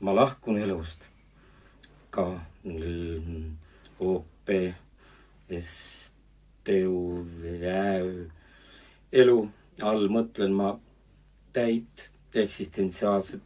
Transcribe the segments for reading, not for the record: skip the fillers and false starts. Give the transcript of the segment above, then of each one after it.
ma lahkun elust. Elu all mõtlen ma täit eksistentsiaalset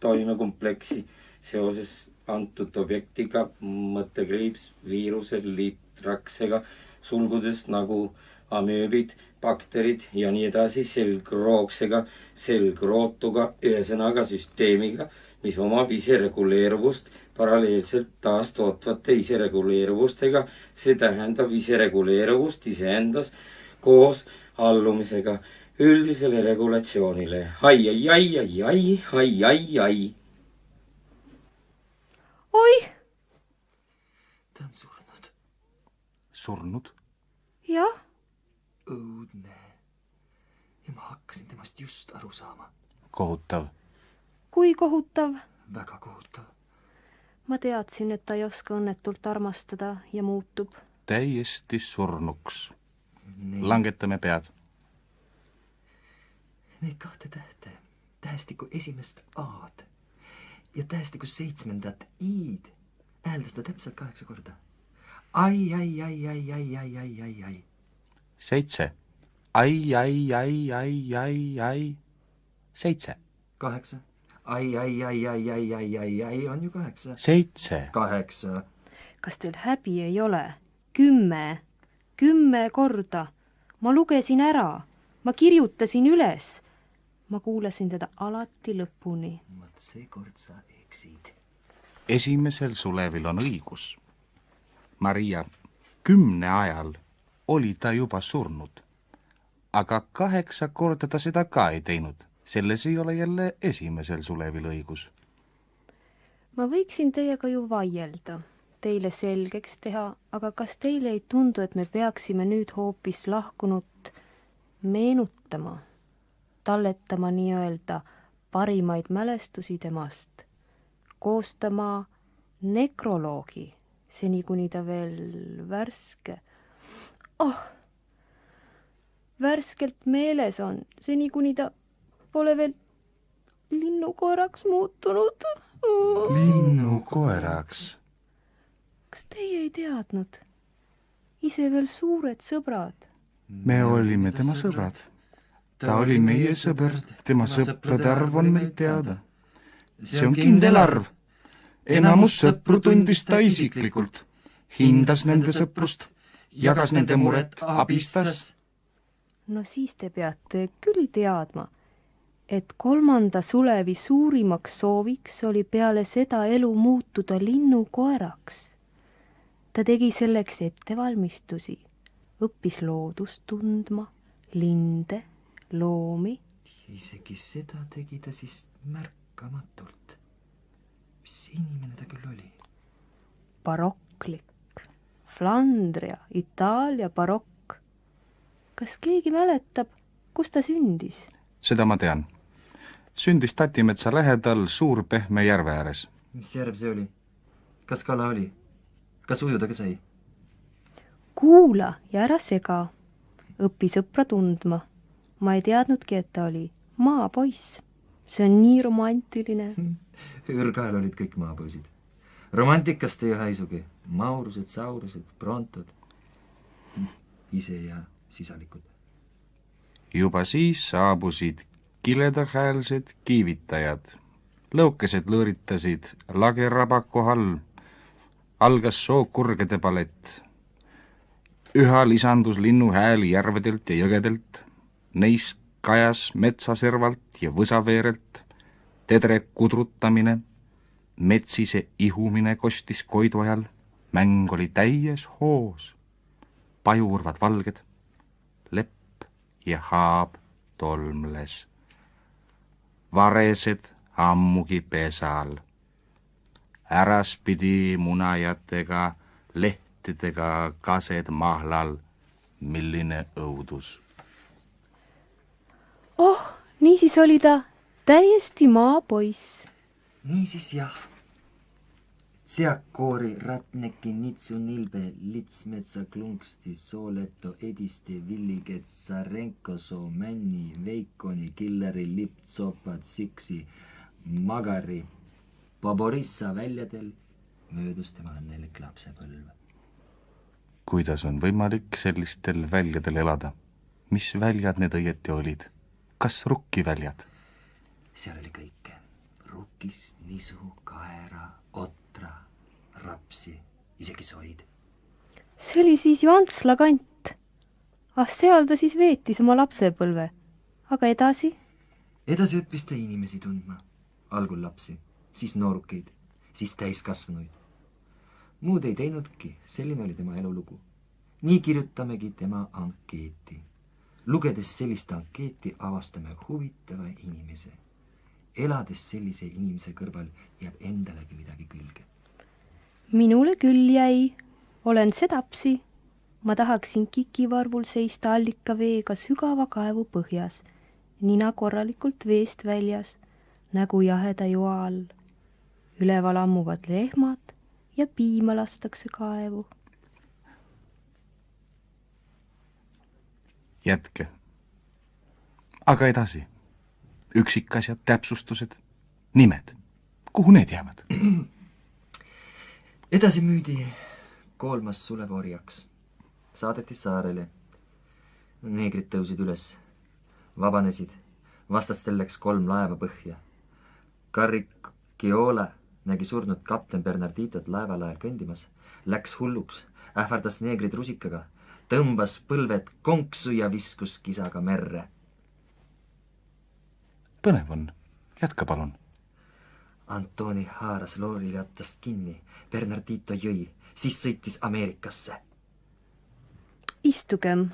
toimekompleksi seoses antud objektiga, mõttekriips, viiruse, liitraksega, sulgudes nagu amööbid, bakterid ja nii edasi, selgroogsega, selgrootuga, ühesõnaga süsteemiga, mis omab isereguleeruvust paralleelselt taastootvate isereguleeruvustega, see tähendab isereguleeruvust iseendas koos allumisega üldisele regulatsioonile. Ai. Oi! Ta on surnud. Surnud? Jah. Õudne. Ja ma hakkasin temast just aru saama. Kohutav. Kui kohutav? Väga kohutav. Ma teadsin, et ta ei oska õnnetult armastada ja muutub. Täiesti surnuks. Langetame pead. Neid 2 tähte, tähestiku esimest A-d ja tähestiku 7. I-d hääldas ta täpselt 8 korda. Ai. 7. Ai. 7. 8. Ai, on ju 8. 7. 8. Kas teil häbi ei ole? 10 korda. Ma lugesin ära. Ma kirjutasin üles. Ma kuulasin teda alati lõpuni. Vat seekord sa eksid. Esimesel Sulevil on õigus. Maria, 10 ajal oli ta juba surnud. Aga 8 korda ta seda ka ei teinud. Selles ei ole jälle esimesel Sulevil õigus. Ma võiksin teiega ju vaielda, teile selgeks teha, aga kas teile ei tundu, et me peaksime nüüd hoopis lahkunut meenutama, talletama nii-öelda parimaid mälestusi temast, koostama nekroloogi, seni kuni ta veel värskelt meeles on, seni kuni ta pole veel linnukoeraks muutunud. Linnukoeraks? Kas teie ei teadnud? Ise veel suured sõbrad. Me olime tema sõbrad. Ta oli meie sõber, tema sõprade arv on meil teada. See on kindel arv. Enamus sõpru tundis ta isiklikult, hindas nende sõprust, jagas nende muret, abistas. No siis te peate küll teadma, et 3. Sulevi suurimaks sooviks oli peale seda elu muutuda linnukoeraks. Ta tegi selleks ettevalmistusi, õppis loodust tundma, linde, loomi. Isegi seda tegi ta siis märkamatult. Mis inimene ta küll oli? Baroklik, Flandria, Itaalia barokk. Kas keegi mäletab, kus ta sündis? Seda ma tean. Sündis Tatimetsa lähedal suur pehme järve ääres. Mis järv see oli? Kas kala oli? Kas ujuda ka sai? Kuula ja ära sega. Õppi sõpra tundma. Ma ei teadnudki, et ta oli maapoiss. See on nii romantiline. Ürgael olid kõik maapoisid. Romantikast ei haisugi. Maurused, saurused, prontod. Ise ja sisalikud. Juba siis saabusid kiledahäälsed kiivitajad. Lõukesed lõõritasid lageraba kohal. Algas sookurgede palett. Üha lisandus linnu hääli järvedelt ja jõgedelt. Neist kajas metsaservalt ja võsaveerelt. Tedre kudrutamine, metsise ihumine kostis koidu ajal. Mäng oli täies hoos. Pajuurvad valged. Lepp ja haab tolmles. Varesed ammugi pesal. Äraspidi munajatega, lehtedega kased mahlal. Milline õudus. Oh, niisiis oli ta täiesti maapoiss. Niisiis jah. Seakoori ratneki nitsu nilbe litsmetsa klunksti sooleto ediste villigetsa renkosoo männi veikoni killeri liptsopad siksi Magari Boborissa väljadel möödus tema õnnelik lapsepõlv. kuidas on võimalik sellistel väljadel elada? Mis väljad need õieti olid? Kas rukkiväljad? Seal oli kõike. Rukkist, nisu, kaera, otra, rapsi, isegi soid. see oli siis ju Antsla kant. Seal ta siis veetis oma lapsepõlve. Aga edasi? Edasi õppis ta inimesi tundma. Algul lapsi, siis noorukeid, siis täiskasvanuid. Muud ei teinudki, selline oli tema elulugu. Nii kirjutamegi tema ankeeti. Lugedes sellist ankeeti avastame huvitava inimese. Elades sellise inimese kõrval jääb endalegi midagi külge. Minule küll jäi. Olen sedapsi. Ma tahaksin kikivarvul seista allikaveega sügava kaevu põhjas, nina korralikult veest väljas, nägu jaheda joa all. Üleval ammuvad lehmad ja piima lastakse kaevu. Jätke. Aga edasi. Üksikasjad, täpsustused, nimed. Kuhu need jäävad? Edasi müüdi Koolmas Sulev orjaks. Saadeti saarele. Neegrid tõusid üles. Vabanesid. Vastastel läks 3 laeva põhja. Carricchiola nägi surnud kapten Bernarditot laevalael kõndimas. Läks hulluks. Ähvardas neegrid rusikaga. Tõmbas põlved konksu ja viskus kisaga merre. Põnev on. Jätka palun. Antoni haaras loorilattast kinni. Bernardito jõi. Siis sõitis Ameerikasse. Istugem.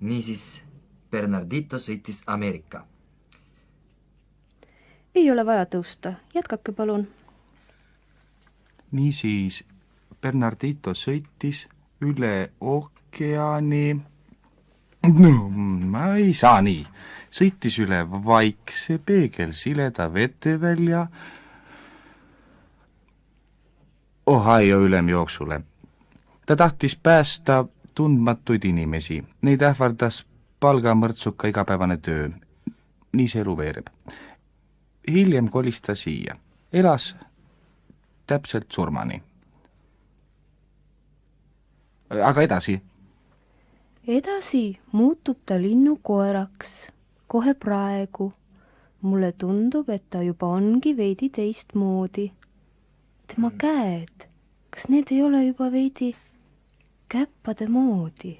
Niisiis Bernardito sõitis Ameerika. Ei ole vaja tõusta. Jätkake palun. Niisiis Bernardito sõitis üle ookeani. No, ma ei saa nii. Sõitis üle vaikse peegelsileda vetevälja Ohio ülemjooksule. Ta tahtis päästa tundmatuid inimesi. Neid ähvardas palgamõrtsuka igapäevane töö. Nii see elu veereb. Hiljem kolis ta siia. Elas täpselt surmani. Aga edasi? Edasi muutub ta linnukoeraks. Kohe praegu. Mulle tundub, et ta juba ongi veidi teistmoodi. Tema käed, kas need ei ole juba veidi käppade moodi?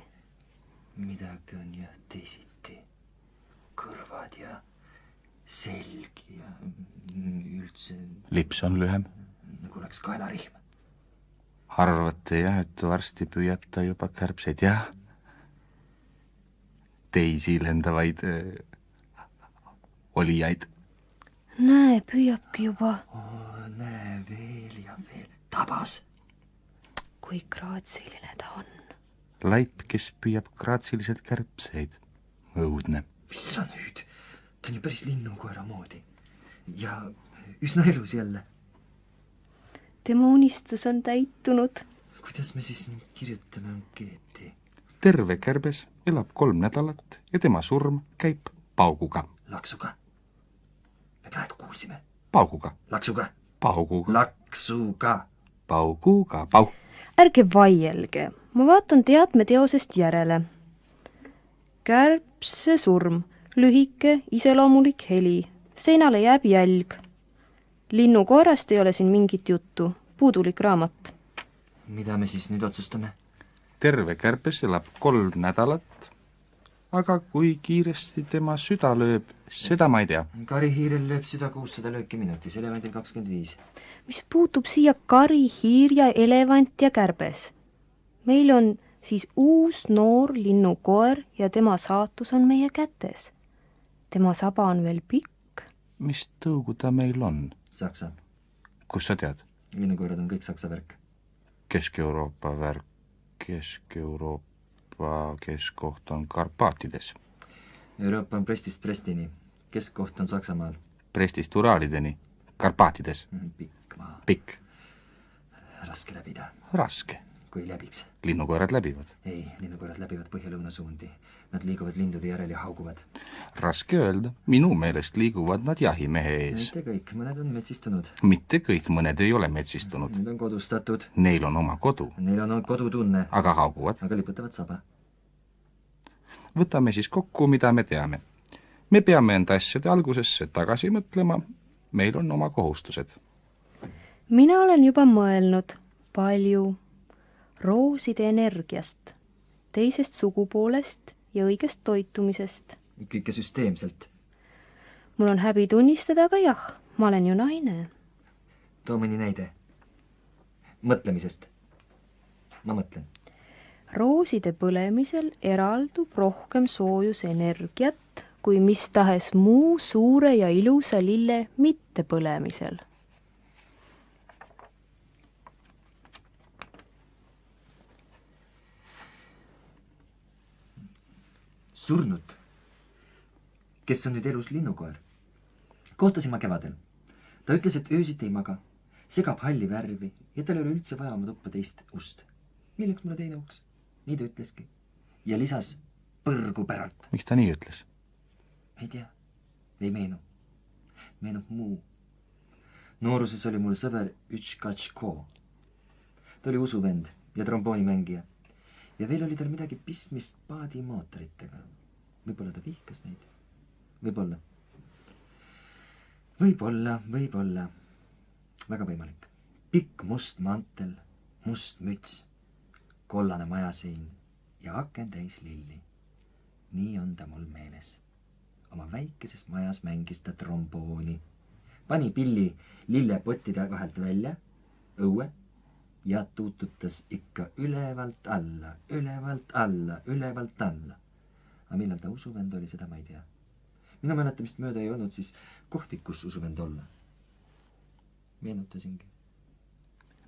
Midagi on jah teisiti. Kõrvad ja selg ja üldse... Lips on lühem. Nagu oleks kaelarihm. Arvate jah, et varsti püüab ta juba kärbseid, jah? Teisi lendavaid olijaid. Näe, püüabki juba. Näe, veel ja veel. Tabas. Kui graatsiline ta on. Laip, kes püüab graatsiliselt kärbseid. Õudne. Mis sa nüüd? Ta on ju päris linnukoera moodi. Ja üsna elus jälle. Tema unistus on täitunud. Kuidas me siis nüüd kirjutame ankeeti? Terve kärbes elab 3 nädalat ja tema surm käib pauguga. Laksuga. Me praegu kuulsime. Pauguga. Laksuga. Pauguga. Laksuga. Pauguga. Pauh. Ärge vaielge. Ma vaatan teadmeteosest järele. Kärbse surm. Lühike, iseloomulik heli. Seinale jääb jälg. Linnukoerast ei ole siin mingit juttu. Puudulik raamat. Mida me siis nüüd otsustame? Terve kärbes elab 3 nädalat, aga kui kiiresti tema süda lööb, seda ma ei tea. Karihiirel lööb süda 600 lööki minutis, elevandil 25. Mis puutub siia kari, hiir ja elevant ja kärbes? Meil on siis uus noor linnukoer ja tema saatus on meie kätes. Tema saba on veel pikk. Mis tõugu ta meil on? Saksa. Kus sa tead? Linnukoerad on kõik saksa värk. Kesk-Euroopa värk. Kesk-Euroopa keskkoht on Karpaatides. Euroopa on Brestist Prestini. Keskkoht on Saksamaal. Brestist Uraalideni. Karpaatides. Pikk maa. Pikk. Raske läbida. Raske. kui läbiks. Linnukoerad läbivad. Ei, linnukoerad läbivad põhja-lõuna suundi. Nad liiguvad lindude järel ja hauguvad. Raske öelda. Minu meelest liiguvad nad jahimehe ees. Mitte kõik, mõned on metsistunud. Mitte kõik, mõned ei ole metsistunud. Need on kodustatud. Neil on oma kodu. Neil on kodutunne. Aga hauguvad. Aga liputavad saba. Võtame siis kokku, mida me teame. Me peame enda asjade algusesse tagasi mõtlema. Meil on oma kohustused. Mina olen juba mõelnud palju rooside energiast, teisest sugupoolest ja õigest toitumisest. Kõike süsteemselt. Mul on häbi tunnistada, aga jah, ma olen ju naine. Too mõni näide. Mõtlemisest. Ma mõtlen. Rooside põlemisel eraldub rohkem soojusenergiat kui mis tahes muu suure ja ilusa lille mitte põlemisel. Surnud, kes on nüüd elus linnukoer. Kohtasin ma kevadel. Ta ütles, et öösiti ei maga, segab halli värvi ja tal ei ole üldse vaja oma tuppa teist ust. Milleks mulle teine uks? Nii ta ütleski. Ja lisas põrgu päralt. Miks ta nii ütles? Ei tea, ei meenu. Meenub muu. Nooruses oli mul sõber Ütškatško. Ta oli usuvend ja tromboonimängija. Ja veel oli tal midagi pistmist paadimootoritega. Võib-olla ta vihkas neid. Võib-olla. Võib-olla. Väga võimalik. Pikk must mantel, must müts, kollane majasein ja aken täis lilli. Nii on ta mul meeles. Oma väikeses majas mängis ta trombooni. Pani pilli lillepottide vahelt välja, õue, ja tuututas ikka ülevalt alla. Aga millal ta usuvend oli, seda ma ei tea. Minu mäletamist mööda ei olnud siis kohti, kus usuvend olla. Meenutasingi.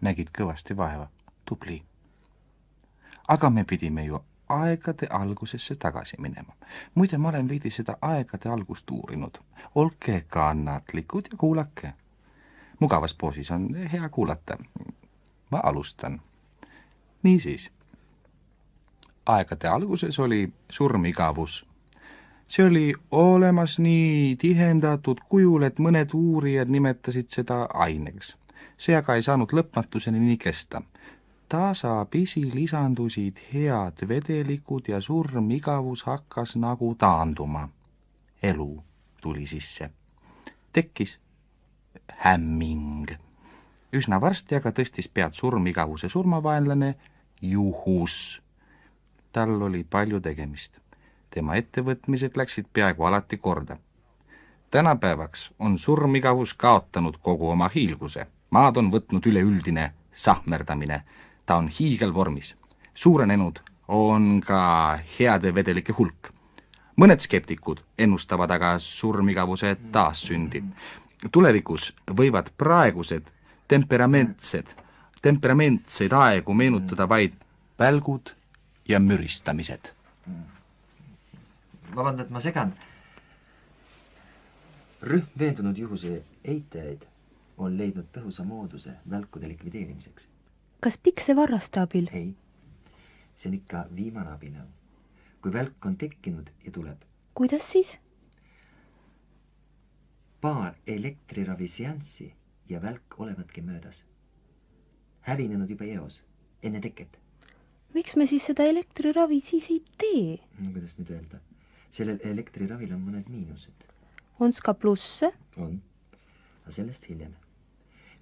Nägid kõvasti vaeva. Tubli. Aga me pidime ju aegade algusesse tagasi minema. Muide, ma olen veidi seda aegade algust uurinud. Olge kannatlikud ja kuulake. Mugavas poosis on hea kuulata. Ma alustan. Niisiis. Aegade alguses oli surmigavus. See oli olemas nii tihendatud kujul, et mõned uurijad nimetasid seda aineks. See aga ei saanud lõpmatuseni nii kesta. Tasapisi lisandusid head vedelikud ja surmigavus hakkas nagu taanduma. Elu tuli sisse. Tekkis hämming. Üsna varsti aga tõstis pead surmigavuse surmavaenlane Juhus. Tal oli palju tegemist. Tema ettevõtmised läksid peaaegu alati korda. Tänapäevaks on surmigavus kaotanud kogu oma hiilguse. Maad on võtnud üleüldine sahmerdamine. Ta on hiigelvormis. Suurenenud on ka heade vedelike hulk. Mõned skeptikud ennustavad aga surmigavuse taassündi. Tulevikus võivad praegused temperamentseid aegu meenutada vaid pälgud ja müristamised. Vabandad, ma segan. Rühm veendunud Juhuse eitajaid on leidnud tõhusa mooduse välkude likvideerimiseks. Kas pikse varraste abil? Ei, see on ikka viimane abinõu. Kui välk on tekkinud ja tuleb. Kuidas siis? Paar elektriraviseanssi ja välk olevatki möödas. Hävinenud juba eos, enne teket. Miks me siis seda elektriravi siis ei tee? Kuidas nüüd öelda? Sellel elektriravil on mõned miinused. Ons ka plusse? On, aga sellest hiljem.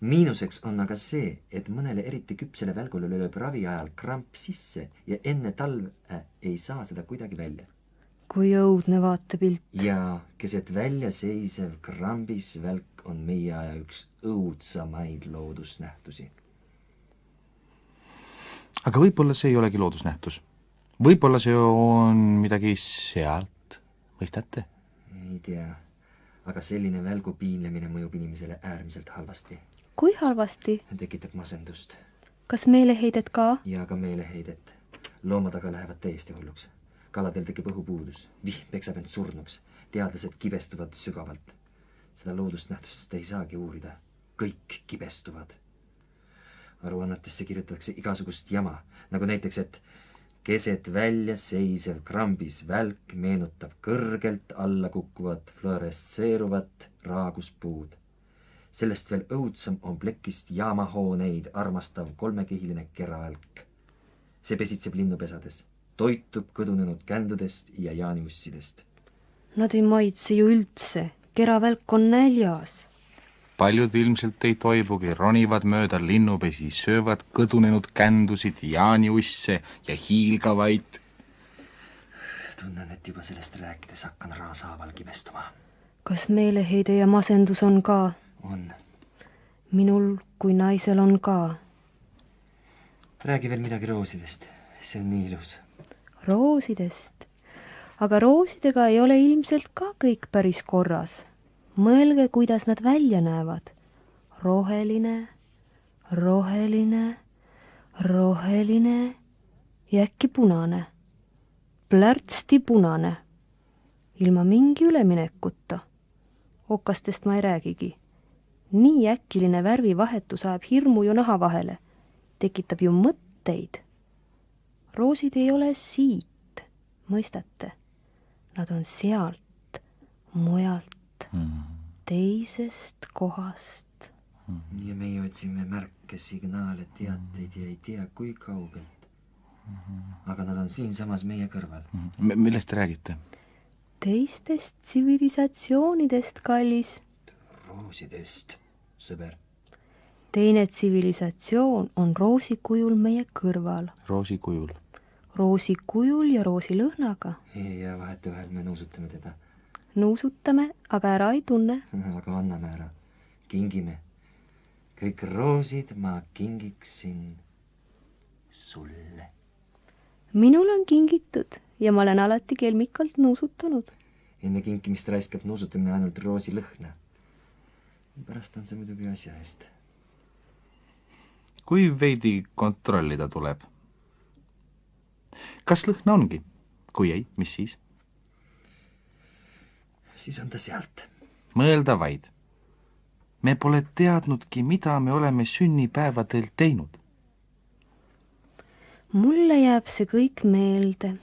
Miinuseks on aga see, et mõnele eriti küpsele välgule lööb ravi ajal kramp sisse ja enne talve ei saa seda kuidagi välja. Kui õudne vaatepilt. Ja keset välja seisev krambis välk on meie aja üks õudsamaid loodusnähtusi. Aga võib-olla see ei olegi loodusnähtus. Võib-olla see on midagi sealt, mõistate? Ei tea, aga selline välgu piinlemine mõjub inimesele äärmiselt halvasti. Kui halvasti? Tekitab masendust. Kas meeleheidet ka? Ja ka meeleheidet. Loomad aga lähevad täiesti hulluks. Kaladel tekib õhupuudus. Vihm peksab end surnuks. Teadlased kibestuvad sügavalt. Seda loodusnähtust ei saagi uurida. Kõik kibestuvad. aruannetesse kirjutatakse igasugust jama, nagu näiteks, et keset välja seisev krambis välk meenutab kõrgelt alla kukkuvat fluorestseeruvat raaguspuud. Sellest veel õudsam on plekist jaamahooneid armastav kolmekihiline keravälk. See pesitseb linnupesades, toitub kõdunenud kändudest ja jaaniussidest. Nad ei maitse ju üldse, keravälk on näljas. paljud ilmselt ei toibugi, ronivad mööda linnupesi, söövad kõdunenud kändusid, jaaniusse ja hiilgavaid. Tunnen, et juba sellest rääkides hakkan raasaaval kimestuma. Kas meeleheide ja masendus on ka? On. Minul kui naisel on ka. Räägi veel midagi roosidest, see on nii ilus. Roosidest? Aga roosidega ei ole ilmselt ka kõik päris korras. Mõelge, kuidas nad välja näevad. Roheline, roheline, roheline ja äkki punane. Plärtsti punane. Ilma mingi üleminekuta. Okastest ma ei räägigi. Nii äkiline värvivahetus ajab hirmu ju naha vahele. Tekitab ju mõtteid. Roosid ei ole siit, mõistate? Nad on sealt, mujalt, teisest kohast. Ja meie otsime märke, signaale, teateid ja ei tea, kui kaugelt. Aga nad on siinsamas meie kõrval. Millest te räägite? Teistest tsivilisatsioonidest, kallis. Roosidest, sõber. Teine tsivilisatsioon on roosi kujul meie kõrval. Roosi kujul. Roosi kujul ja roosi lõhnaga. Ja vahetevahel me nuusutame teda. Nuusutame, aga ära ei tunne. Aga anname ära. Kingime. Kõik roosid ma kingiksin sulle. Minul on kingitud ja ma olen alati kelmikalt nuusutanud. Enne kinkimist raiskab nuusutamine ainult roosi lõhna. Pärast on see muidugi asja eest. Kui veidi kontrollida tuleb? Kas lõhna ongi? Kui ei, mis siis? Siis on ta sealt. Mõelda vaid. Me pole teadnudki, mida me oleme sünnipäevadel teinud. Mulle jääb see kõik meelde.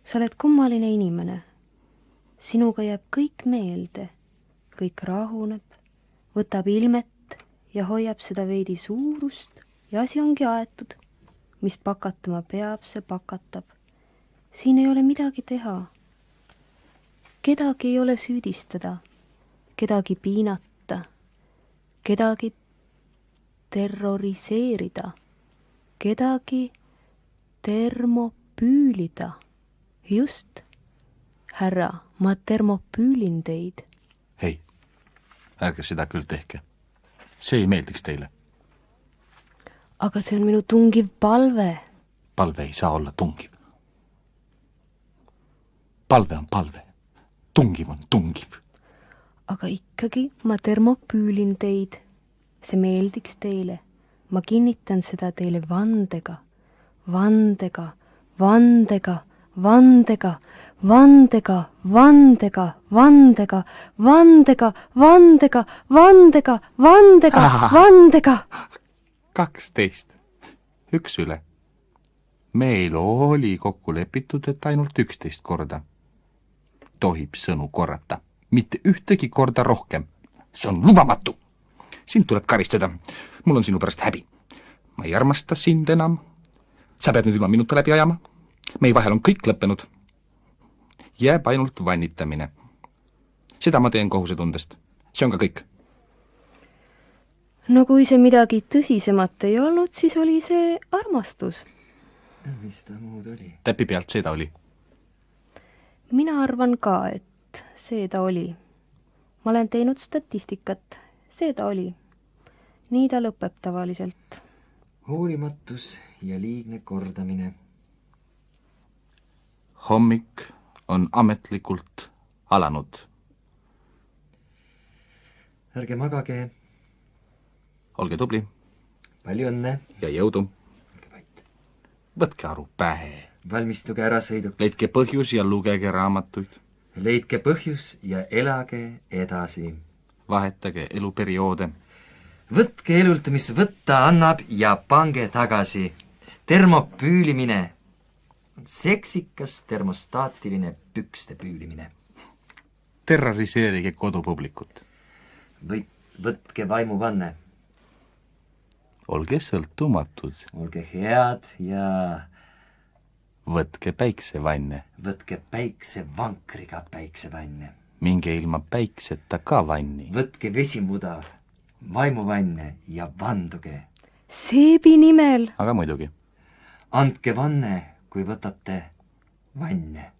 Sa oled kummaline inimene. Sinuga jääb kõik meelde. Kõik rahuneb, võtab ilmet ja hoiab seda veidi suurust ja asi ongi aetud. Mis pakatama peab, see pakatab. Siin ei ole midagi teha. Kedagi ei ole süüdistada, kedagi piinata, kedagi terroriseerida, kedagi termopüülida. Just, härra, ma termopüülin teid. Hei, ärge seda küll tehke. See ei meeldiks teile. Aga see on minu tungiv palve. Palve ei saa olla tungiv. Palve on palve. Tungiv on tungiv. Aga ikkagi ma termopüülin teid. See meeldiks teile. Ma kinnitan seda teile vandega, vandega, vandega, vandega, vandega, vandega, vandega, vandega, vandega, vandega, vandega, vandega. 12. Üks üle. Meil oli kokku lepitud, et ainult 11 korda. Tohib sõnu korrata. Mitte ühtegi korda rohkem. See on lubamatu. Sind tuleb karistada. Mul on sinu pärast häbi. Ma ei armasta sind enam. Sa pead nüüd ilma minuta läbi ajama. Meie vahel on kõik lõppenud. Jääb ainult vannitamine. Seda ma teen kohusetundest. See on ka kõik. No kui see midagi tõsisemat ei olnud, siis oli see armastus. Mis ta muud oli? Täpi pealt see ta oli. Mina arvan ka, et see ta oli. Ma olen teinud statistikat. See ta oli. Nii ta lõpeb tavaliselt. Hoolimatus ja liigne kordamine. Hommik on ametlikult alanud. Ärge magage. Olge tubli. Palju õnne. Ja jõudu. Olge vait. Võtke aru pähe. Valmistuge ära sõiduks. Leidke põhjus ja lugege raamatuid. Leidke põhjus ja elage edasi. Vahetage eluperioode. võtke elult, mis võtta annab ja pange tagasi. Termopüülimine. Seksikas termostaatiline pükste püülimine. terroriseerige kodupublikut. Võtke vaimuvanne. Olge sõltumatud. Olge head ja Võtke päiksevanne. võtke päiksevankriga päiksevanne. Minge ilma päikseta ka vanni. Võtke vesimudav, vaimuvanne ja vanduge. Seebi nimel. Aga muidugi. Andke vanne, kui võtate vanne.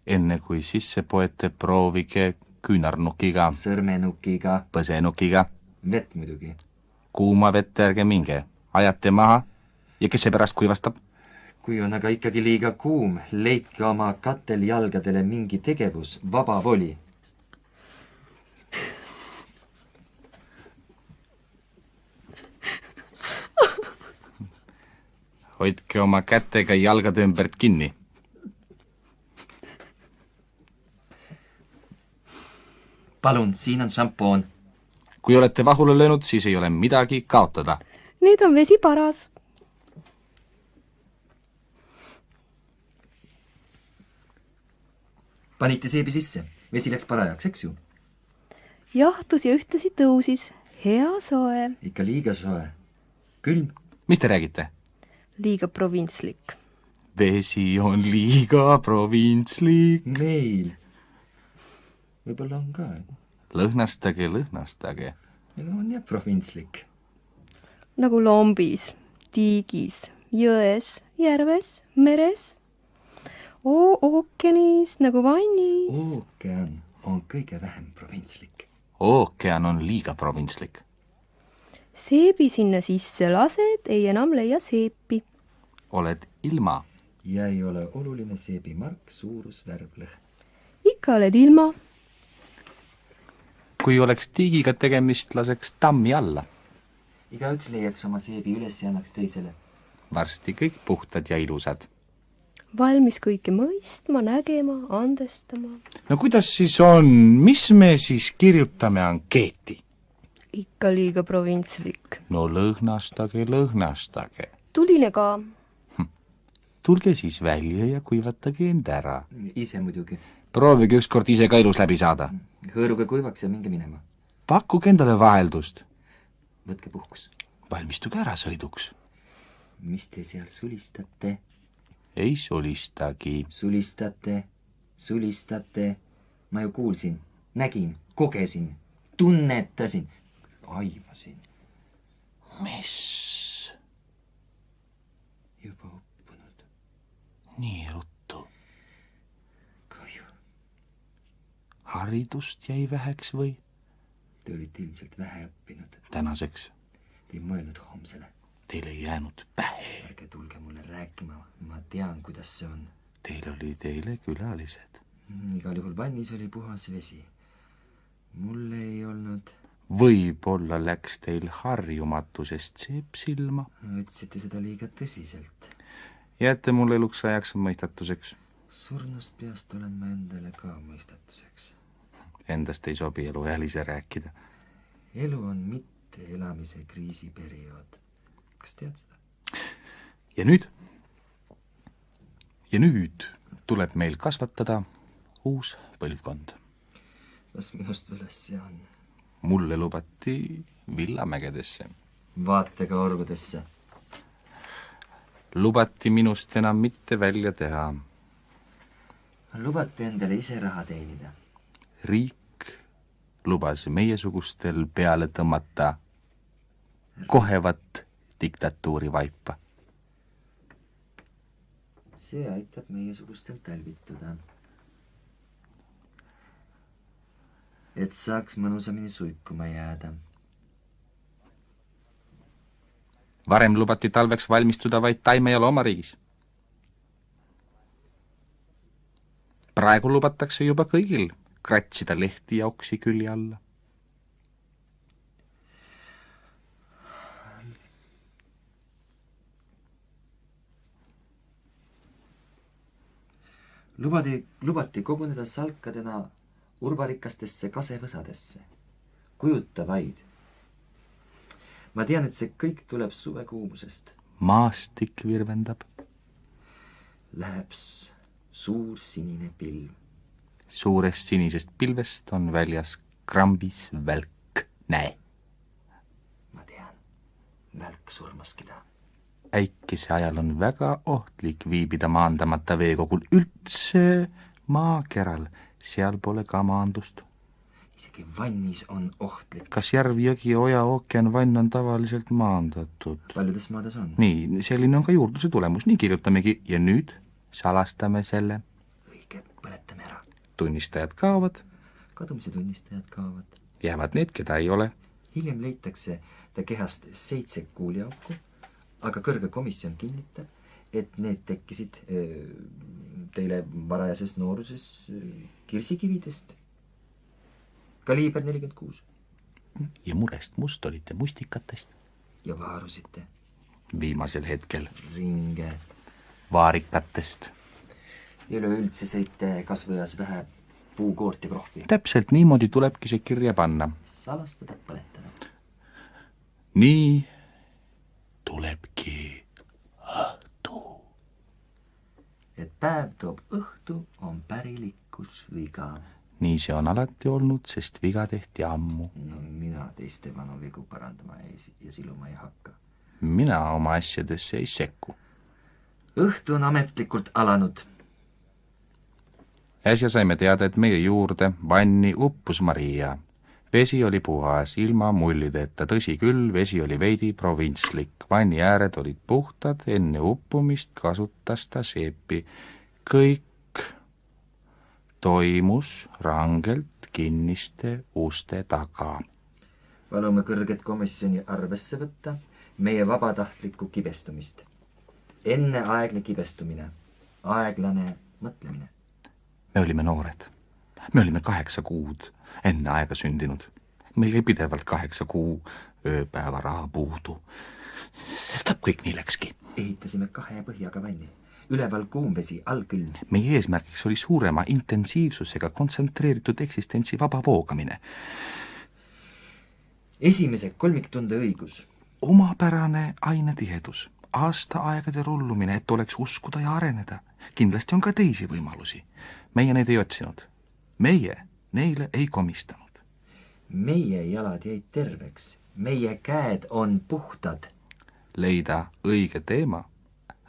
Enne kui sisse poete, proovige küünarnukiga, Sõrmenukiga, põsenukiga. vett muidugi. Kuuma vett ärge minge. Ajate maha ja kes see pärast kuivastab? Kui on aga ikkagi liiga kuum, leidke oma kateljalgadele mingi tegevus, vaba voli. Hoidke oma kätega jalgade ümbert kinni. Palun, siin on šampoon. Kui olete vahule löönud, siis ei ole midagi kaotada. Nüüd on vesi paras. Panite seebi sisse. Vesi läks parajaks, eks ju? Jahtus ja ühtlasi tõusis. Hea soe. Ikka liiga soe. Külm. Mis te räägite? Liiga provintslik. Vesi on liiga provintslik. Meil. Võib-olla on ka. Lõhnastage, lõhnastage. No on jah provintslik. Nagu lombis, tiigis, jões, järves, meres. Ookeanis nagu vannis. Ookean on kõige vähem provintslik. Ookean on liiga provintslik. Seebi sinna sisse lased, ei enam leia seepi. Oled ilma. Ja ei ole oluline seebi mark, suurus, värv, lõhn. Ikka oled ilma. Kui oleks tiigiga tegemist, laseks tammi alla. Igaüks leiaks oma seebi üles ja annaks teisele. Varsti kõik puhtad ja ilusad. Valmis kõike mõistma, nägema, andestama. No kuidas siis on? Mis me siis kirjutame ankeeti? Ikka liiga provintslik. No lõhnastage, lõhnastage. Tuline ka. Tulge siis välja ja kuivatage end ära. Ise muidugi. Proovige ükskord ise ka ilus läbi saada. Hõõruge kuivaks ja minge minema. Pakkuge endale vaheldust. Võtke puhkus. Valmistuge ära sõiduks. Mis te seal sulistate? Ei solistagi. Sulistate, sulistate. Ma ju kuulsin, nägin, kogesin, tunnetasin, aimasin. Mis? Juba uppunud. Nii ruttu. Kahju. Haridust jäi väheks või? Te olite ilmselt vähe õppinud. Tänaseks. Te ei mõelnud homsele. Teil ei jäänud pähe. Ärge tulge mulle rääkima. Ma tean, kuidas see on. Teil olid eile külalised. Igal juhul vannis oli puhas vesi. Mul ei olnud... Võib-olla läks teil harjumatusest seep silma. Võtsite seda liiga tõsiselt. Jääte mulle eluks ajaks mõistatuseks. Surnust peast olen ma endale ka mõistatuseks. Endast ei sobi eluealise rääkida. Elu on mitte elamise kriisiperiood. Kas tead seda? Ja nüüd tuleb meil kasvatada uus põlvkond. Kas minust üles see on? Mulle lubati Villamägedesse. Vaatega orgudesse. Lubati minust enam mitte välja teha. Lubate endale ise raha teenida. Riik lubas meiesugustel peale tõmmata kohevat diktatuuri vaipa. See aitab meiesugustel talvituda. Et saaks mõnusamini suikuma jääda. Varem lubati talveks valmistuda vaid taime- ja loomariigis. Praegu lubatakse juba kõigil kratsida lehti ja oksi külje alla. Lubati koguneda salkadena urvarikastesse kasevõsadesse. Kujuta vaid. ma tean, et see kõik tuleb suvekuumusest. maastik virvendab. Läheb suur sinine pilv. Suurest sinisest pilvest on väljas krambis välk. Näe. Ma tean, välk surmas keda. Äikese ajal on väga ohtlik viibida maandamata veekogul, üldse maakeral, seal pole ka maandust. Isegi vannis on ohtlik. Kas järv, jõgi, oja, ookean, vann on tavaliselt maandatud? Paljudes maades on. Nii, selline on ka juurdluse tulemus, nii kirjutamegi ja nüüd salastame selle. Õige, põletame ära. Tunnistajad kaovad. Kadumise tunnistajad kaovad. Jäävad need, keda ei ole. Hiljem leitakse ta kehast 7 kuuliauku, aga kõrge komisjon kinnitab, et need tekkisid teile varajases nooruses kirsikividest. Kaliiber 46. Ja murest must olite mustikatest. Ja vaarusite. Viimasel hetkel Ringe. Vaarikatest. Ja üleüldse sõite kasvõjas vähe puukoort ja krohvi. Täpselt niimoodi tulebki see kirja panna. Salastada, põletada. Nii tulebki õhtu. Et päev toob õhtu, on pärilikkus viga. Nii see on alati olnud, sest viga tehti ammu. No mina teiste vanu vigu parandama ja siluma ei hakka. Mina oma asjadesse ei sekku. Õhtu on ametlikult alanud. Äsja saime teada, et meie juurde vanni uppus Maria. Vesi oli puhas, ilma mullideta, tõsi küll, vesi oli veidi provintslik. Vanni ääred olid puhtad, enne uppumist kasutas ta seepi. Kõik toimus rangelt kinniste uste taga. Palume kõrget komisjoni arvesse võtta meie vabatahtlikku kibestumist. Enneaegne kibestumine, aeglane mõtlemine. Me olime noored. Me olime 8 kuud enne aega sündinud. Meil jäi pidevalt 8 kuu ööpäeva raha puudu. Täp kõik nii läkski. Ehitasime 2 põhjaga vanni. Üleval kuumvesi, all külm. Meie eesmärgiks oli suurema intensiivsusega kontsentreeritud eksistentsi vaba voogamine. Esimese kolmiktunde õigus. Omapärane ainetihedus. Aastaaegade rullumine, et oleks uskuda ja areneda. Kindlasti on ka teisi võimalusi. Meie neid ei otsinud. Meie neile ei komistanud. Meie jalad jäid terveks. Meie käed on puhtad. Leida õige teema,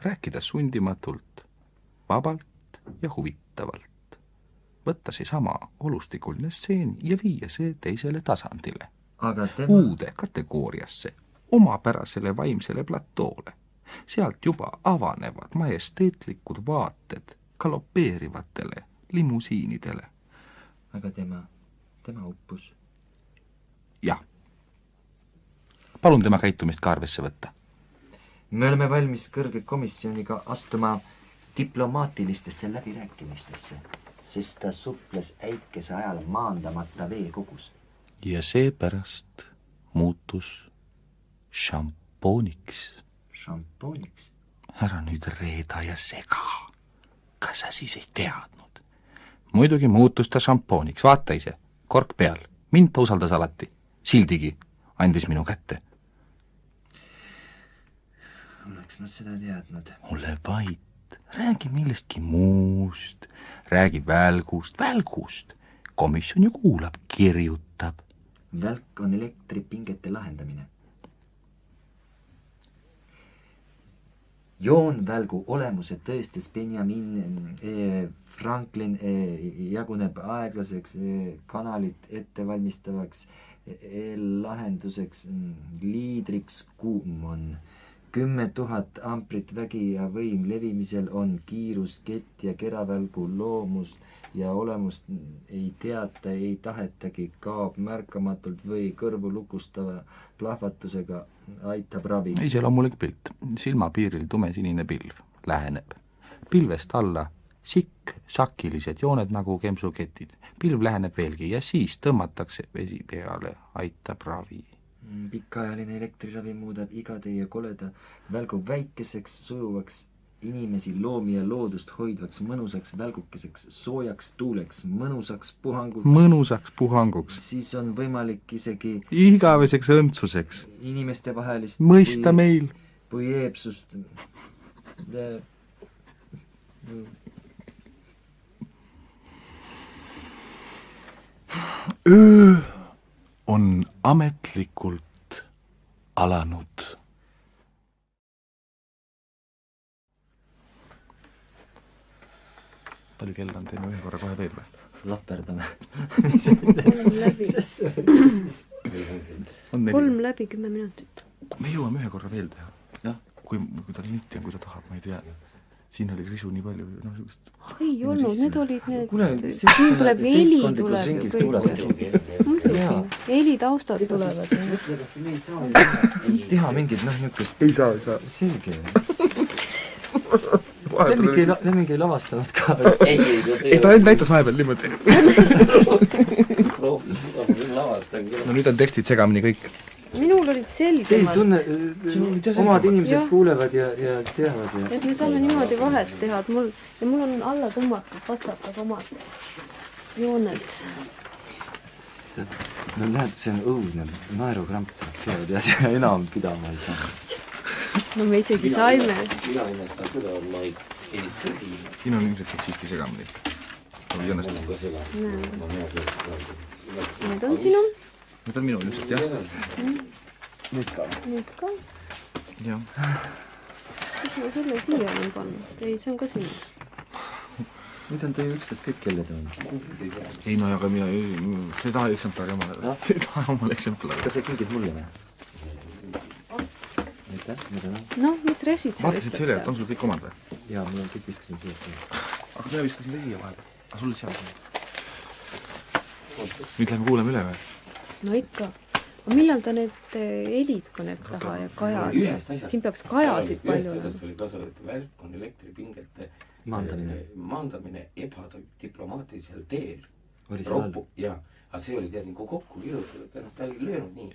rääkida sundimatult, vabalt ja huvitavalt. Võtta see sama olustikuline stseen ja viia see teisele tasandile. Aga uude kategooriasse, omapärasele vaimsele platoole. Sealt juba avanevad majesteetlikud vaated galopeerivatele limusiinidele. Aga tema uppus. Jah. Palun tema käitumist ka arvesse võtta. Me oleme valmis kõrge komisjoniga astuma diplomaatilistesse läbirääkimistesse, sest ta suples äikese ajal maandamata veekogus. Ja seepärast muutus šampooniks. Šampooniks? Ära nüüd reeda ja sega. Kas sa siis ei teadnud? Muidugi muutus ta šampooniks. Vaata ise, kork peal. Mind ta usaldas alati. Sildigi andis minu kätte. Oleks ma seda teadnud. Ole vait. Räägi millestki muust. Räägi välgust. Komisjon ju kuulab, kirjutab. Välk on elektripingete lahendamine. Joonvälgu olemuse tõestas Benjamin Franklin jaguneb aeglaseks kanalit ettevalmistavaks lahenduseks liidriks kuumon. 10 000 amprit vägi ja võim levimisel on kiirus, kett ja keravälgu loomust ja olemust ei teata, ei tahetagi, kaob märkamatult või kõrvu lukustava plahvatusega aitab ravi. Iseloomulik pilt. Silmapiiril tumesinine pilv läheneb. Pilvest alla sikk, sakilised jooned nagu kemsuketid. Pilv läheneb veelgi ja siis tõmmatakse vesi peale, aitab ravi. Pikaajaline elektriravi muudab iga teie koleda välgu väikeseks, sujuvaks inimesi, loomi ja loodust hoidvaks mõnusaks välgukeseks, soojaks tuuleks, mõnusaks puhanguks, siis on võimalik isegi igaveseks õndsuseks inimestevahelist mõista meil poeepsust öö on ametlikult alanud. palju kell on, teeme ühe korra kohe veel või? laperdame. kolm läbi 10 minutit. me jõuame ühe korra veel teha. jah. kui tal nitti on, kui ta tahab, ma ei tea. siin oli risu nii palju, noh, niisugust. ei olnud, need olid need. Kuule, siin tuleb heli tuleb. Jaa. heli taustad tulevad. teha mingid, noh, niisugust. ei saa. selge. Lemming ei lavastanud ka. ei, ta ainult näitas vahepeal niimoodi. no nüüd on tekstid segamini kõik. minul olid selgemad. omad inimesed kuulevad ja teavad ja... et me saame niimoodi vahet teha, et mul on alla tõmmatud vastata omad jooned. no näed, see on õudne naerukramp, tead, ja enam pidama ei saa. no me isegi saime. mina imestan seda, et ma ei tühi. siin on ilmselt siiski segamini. ei õnnestu. Need on sinu. Need on minu ilmselt, jah. nüüd ka. jah. mis ma selle siia olen pannud? ei, see on ka sinu. nüüd on teie üksteist kõik kelle toonud. ei no, aga mina ei taha eksemplari omale. ei taha omale eksemplari. kas sa kingid mulle või? aitäh, mida on? noh, mis režissöör vaatasid sa üle, et on sul kõik omad või? jaa, mul on kõik, viskasin siia. aga mina viskasin ka siia vahel. aga sulle seal. nüüd lähme kuuleme üle või? no ikka. aga millal ta need helid paneb taha ja kajad? siin peaks kajasid palju olema. oli kaasa võtta välk on elektripingete maandamine ebadiplomaatilisel teel. oli seal all? jaa, aga see oli tead nagu kokku kirjutatud, ta ei löönud nii.